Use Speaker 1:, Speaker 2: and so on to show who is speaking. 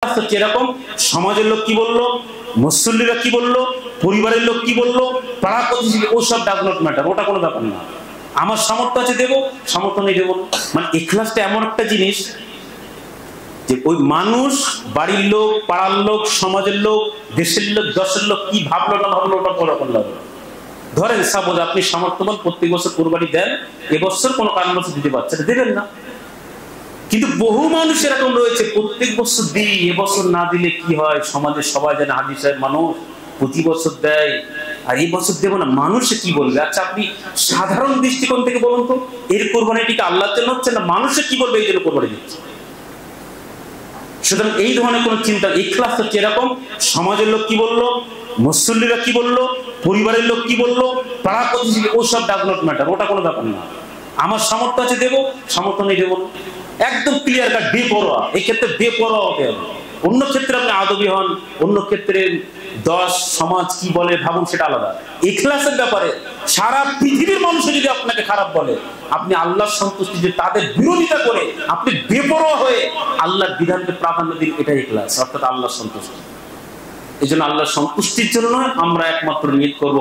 Speaker 1: হচ্ছে এরকম, সমাজের লোক কি বললো, মুসল্লিরা কি বললো, পরিবারের লোক কি বললো, পাড়া প্রতিবেশী, ওসব ডাজ নট ম্যাটার, ওটা কোনো ব্যাপার না। আমার সামর্থ্য আছে দেবো, সামর্থ্য নেই দেবো। মানে ইখলাসটা এমন একটা জিনিস যে ওই মানুষ, বাড়ির লোক, পাড়ার লোক, সমাজের লোক, দেশের লোক, দশের লোক কি ভাবলো না ভাবলো ওটা বড় করলো। ধরেন সাপোজ আপনি সামর্থ্যবান, প্রত্যেক বছর কোরবানি দেন, এবছর কোনো কারণবশত দিতে পারছেন, দেবেন না। কিন্তু বহু মানুষ এরকম রয়েছে, প্রত্যেক বছর দিই, এবছর না দিলে কি হয়, সমাজে সবাই জানে হাজি সাহেব মানুষ প্রতি বছর দেয়, আর এই বছর দেবো না, মানুষে কি বলবে। আচ্ছা আপনি সাধারণ দৃষ্টিকোণ থেকে বলুন তো, এর কোরবানিটিকে আল্লাহর জন্য হচ্ছে না মানুষে কি বলবে এই জন্য কোরবানি দিচ্ছে? সুতরাং এই ধরনের কোন চিন্তা, ইখলাস হচ্ছে এরকম, সমাজের লোক কি বললো, মুসল্লিরা কি বললো, পরিবারের লোক কি বললো, পাড়া প্রতিবেশী, ওসব ডাজ নট ম্যাটার, ওটা কোনো ব্যাপার না। আমার সামর্থ্য আছে দেবো, সামর্থ্য নেই দেবো। একদম ক্লিয়ার কাট, বেপরোয়া। এই ক্ষেত্রে বেপরোয়া হতে হবে। অন্য ক্ষেত্রে আপনি আদবী হন, অন্য ক্ষেত্রে দশ সমাজ কি বলে ভাবুন, সেটা আলাদা। ইখলাসের ব্যাপারে সারা পৃথিবীর মানুষ যদি আপনাকে খারাপ বলে, আপনি আল্লাহর সন্তুষ্টি, যে তাদের বিরোধিতা করে আপনি বেপরোয়া হয়ে আল্লাহর বিধানকে প্রাধান্য দিন, এটাই ইখলাস, অর্থাৎ আল্লাহর সন্তুষ্টি। এই জন্য আল্লাহর সন্তুষ্টির জন্য আমরা একমাত্র নিয়ত করব।